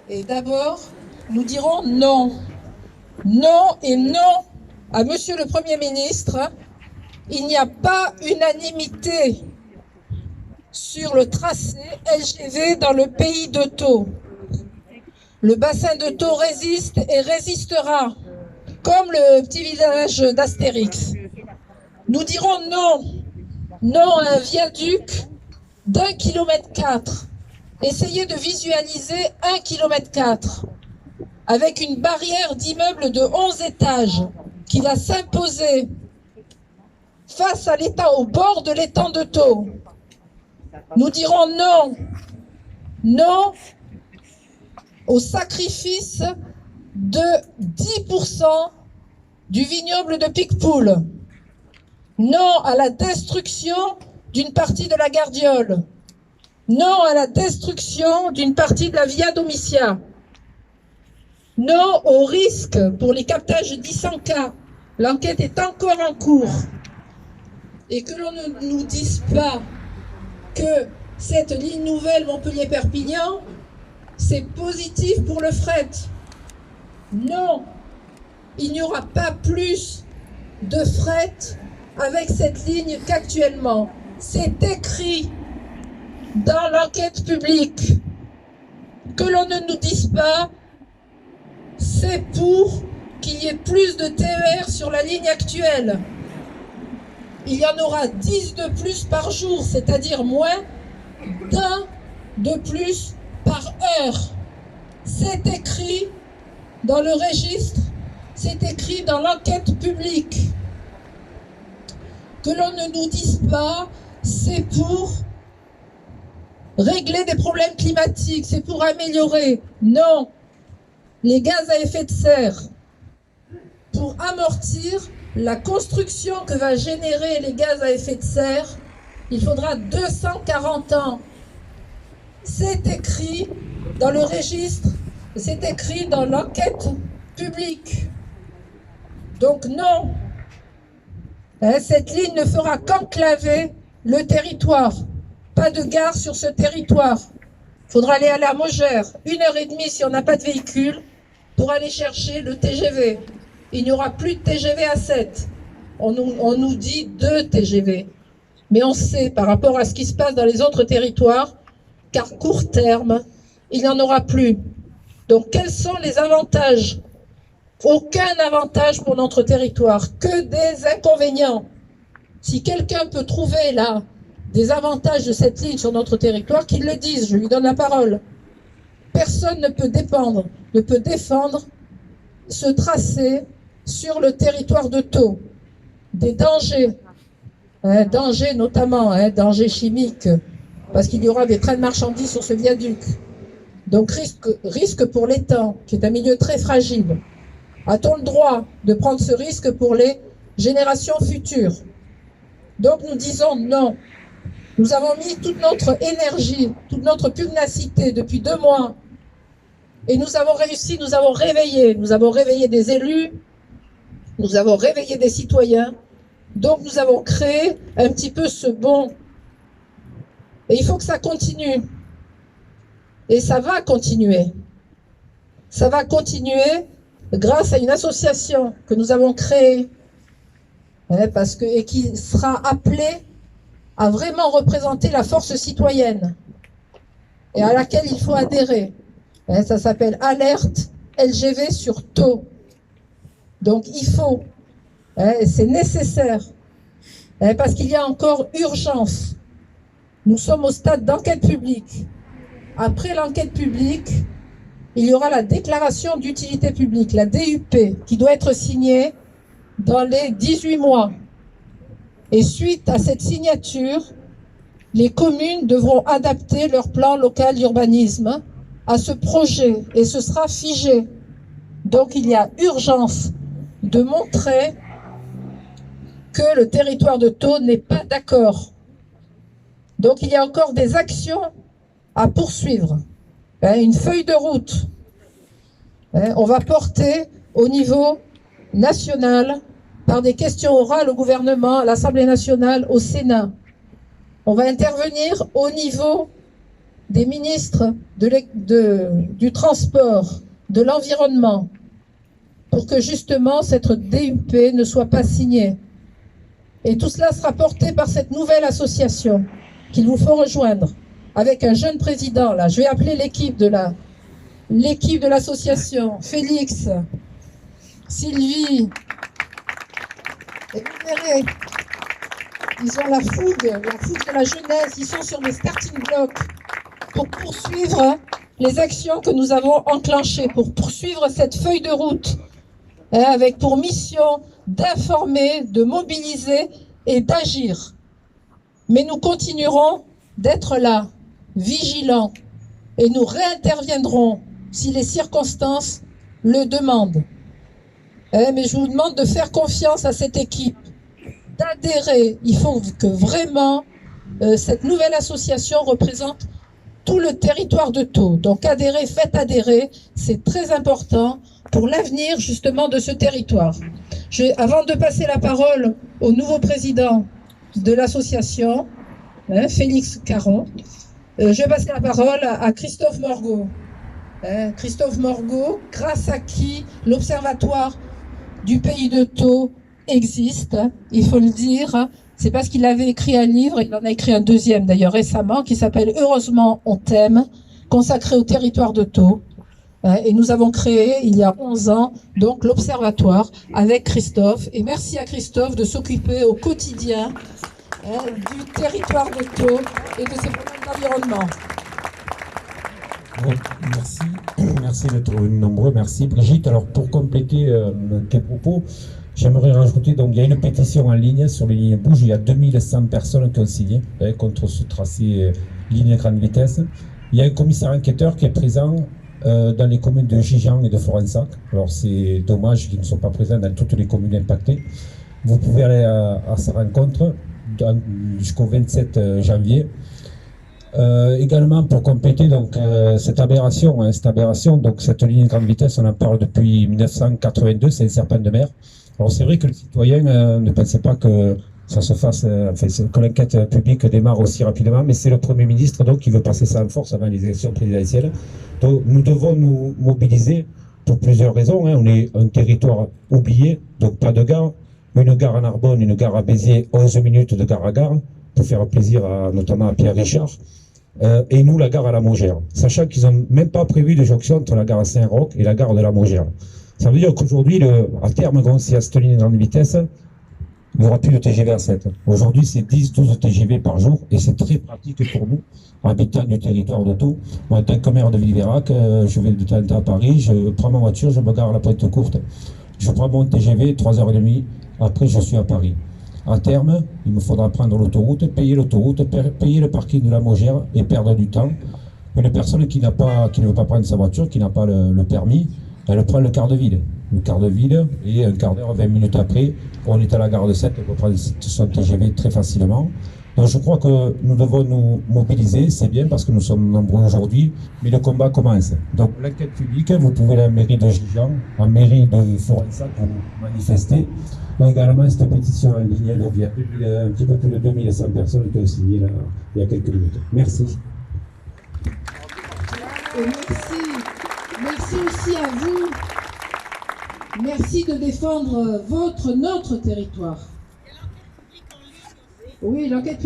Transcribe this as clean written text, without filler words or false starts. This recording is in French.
Et d'abord, nous dirons non. Non et non à Monsieur le Premier ministre. Il n'y a pas unanimité sur le tracé LGV dans le pays de Thau. Le bassin de Thau résiste et résistera, comme le petit village d'Astérix. Nous dirons non. Non à un viaduc d'1,4 km. Essayez de visualiser 1,4 km avec une barrière d'immeubles de 11 étages qui va s'imposer face à l'étang, au bord de l'étang de Thau. Nous dirons non. Non au sacrifice de 10% du vignoble de Picpoul. Non à la destruction d'une partie de la Gardiole. Non à la destruction d'une partie de la Via Domitia. Non au risque pour les captages d'Isanka. L'enquête est encore en cours. Et que l'on ne nous dise pas que cette ligne nouvelle Montpellier-Perpignan, c'est positif pour le fret. Non, il n'y aura pas plus de fret avec cette ligne qu'actuellement. C'est écrit dans l'enquête publique. Que l'on ne nous dise pas, c'est pour qu'il y ait plus de TER sur la ligne actuelle. Il y en aura 10 de plus par jour, c'est-à-dire moins d'un de plus par heure. C'est écrit dans le registre, c'est écrit dans l'enquête publique. Que l'on ne nous dise pas, c'est pour régler des problèmes climatiques, c'est pour améliorer. Non, les gaz à effet de serre, pour amortir la construction que va générer les gaz à effet de serre, il faudra 240 ans. C'est écrit dans le registre, c'est écrit dans l'enquête publique. Donc non, cette ligne ne fera qu'enclaver le territoire. Pas de gare sur ce territoire. Il faudra aller à la Mogère, 1h30 si on n'a pas de véhicule, pour aller chercher le TGV. Il n'y aura plus de TGV à 7. On nous dit 2 TGV. Mais on sait, par rapport à ce qui se passe dans les autres territoires, qu'à court terme, il n'y en aura plus. Donc, quels sont les avantages? Aucun avantage pour notre territoire, que des inconvénients. Si quelqu'un peut trouver là des avantages de cette ligne sur notre territoire, qu'il le dise, je lui donne la parole. Personne ne peut défendre ce tracé sur le territoire de Thau. Des dangers, dangers notamment, dangers chimiques, parce qu'il y aura des trains de marchandises sur ce viaduc. Donc risque pour l'étang, qui est un milieu très fragile. A-t-on le droit de prendre ce risque pour les générations futures? Donc nous disons non. Nous avons mis toute notre énergie, toute notre pugnacité depuis 2 mois. Et nous avons réussi, nous avons réveillé des élus, nous avons réveillé des citoyens. Donc nous avons créé un petit peu ce bond. Et il faut que ça continue. Et ça va continuer. Ça va continuer grâce à une association que nous avons créée, et qui sera appelée à vraiment représenter la force citoyenne et à laquelle il faut adhérer. Ça s'appelle Alerte LGV sur Thau. Donc il faut, c'est nécessaire, parce qu'il y a encore urgence. Nous sommes au stade d'enquête publique. Après l'enquête publique, il y aura la déclaration d'utilité publique, la DUP, qui doit être signée dans les 18 mois. Et suite à cette signature, les communes devront adapter leur plan local d'urbanisme à ce projet et ce sera figé. Donc il y a urgence de montrer que le territoire de Thau n'est pas d'accord. Donc il y a encore des actions à poursuivre. Une feuille de route. On va porter au niveau national par des questions orales au gouvernement, à l'Assemblée nationale, au Sénat. On va intervenir au niveau des ministres du transport, de l'environnement, pour que justement cette DUP ne soit pas signée. Et tout cela sera porté par cette nouvelle association qu'il vous faut rejoindre, avec un jeune président. Là, je vais appeler l'équipe de l'association, Félix, Sylvie, et vous verrez, ils ont la fougue de la jeunesse, ils sont sur les starting blocks pour poursuivre les actions que nous avons enclenchées, pour poursuivre cette feuille de route, avec pour mission d'informer, de mobiliser et d'agir. Mais nous continuerons d'être là, vigilants, et nous réinterviendrons si les circonstances le demandent. Mais je vous demande de faire confiance à cette équipe, d'adhérer. Il faut que vraiment cette nouvelle association représente tout le territoire de Thau. Donc adhérez, faites adhérer, c'est très important pour l'avenir justement de ce territoire. Avant de passer la parole au nouveau président de l'association, Félix Caron, je passe la parole à Christophe Morgot. Christophe Morgot, grâce à qui l'Observatoire du pays de Thau existe, il faut le dire. C'est parce qu'il avait écrit un livre, il en a écrit un deuxième d'ailleurs récemment, qui s'appelle « Heureusement on t'aime », consacré au territoire de Thau. Et nous avons créé, il y a 11 ans, donc l'Observatoire avec Christophe. Et merci à Christophe de s'occuper au quotidien du territoire de Thau et de ses problèmes d'environnement. Merci d'être nombreux, merci Brigitte. Alors pour compléter tes propos, j'aimerais rajouter, donc il y a une pétition en ligne sur les lignes Bouge, il y a 2100 personnes qui ont signé contre ce tracé ligne grande vitesse. Il y a un commissaire enquêteur qui est présent dans les communes de Gijan et de Forensac. Alors c'est dommage qu'ils ne soient pas présents dans toutes les communes impactées. Vous pouvez aller à sa rencontre jusqu'au 27 janvier. Également pour compléter donc cette aberration, donc cette ligne grande vitesse, on en parle depuis 1982, c'est un serpent de mer. Alors c'est vrai que les citoyens ne pensaient pas que ça se fasse, que l'enquête publique démarre aussi rapidement, mais c'est le Premier ministre donc qui veut passer ça en force avant les élections présidentielles. Donc nous devons nous mobiliser pour plusieurs raisons. On est un territoire oublié, donc pas de gare. Une gare à Narbonne, une gare à Béziers, 11 minutes de gare à gare, pour faire plaisir notamment à Pierre Richard. Et nous, la gare à la Mogère, sachant qu'ils n'ont même pas prévu de jonction entre la gare à Saint-Roch et la gare de la Mogère. Ça veut dire qu'aujourd'hui, à terme, si à cette ligne grande vitesse, il n'y aura plus de TGV à 7. Aujourd'hui, c'est 10-12 TGV par jour, et c'est très pratique pour nous, habitants du territoire de Thau. Moi, en tant que maire de Villeveyrac, je vais de temps en temps à Paris, je prends ma voiture, je me gare à la Pointe-Courte, je prends mon TGV, 3h30, après je suis à Paris. À terme, il me faudra prendre l'autoroute, payer le parking de la Mogère et perdre du temps. Une personne qui ne veut pas prendre sa voiture, qui n'a pas le permis, elle prend le quart de ville. Le quart de ville, et un quart d'heure, 20 minutes après, on est à la gare de Sète, on peut prendre son TGV très facilement. Donc je crois que nous devons nous mobiliser, c'est bien parce que nous sommes nombreux aujourd'hui, mais le combat commence. Donc l'enquête publique, vous pouvez aller à la mairie de Gijan, à la mairie de Forensac pour manifester. Donc également cette pétition en ligne, donc il y a un petit peu plus de 2100 personnes qui ont signé là, il y a quelques minutes. Merci. Et merci aussi à vous. Merci de défendre notre territoire. Oui, l'enquête publique.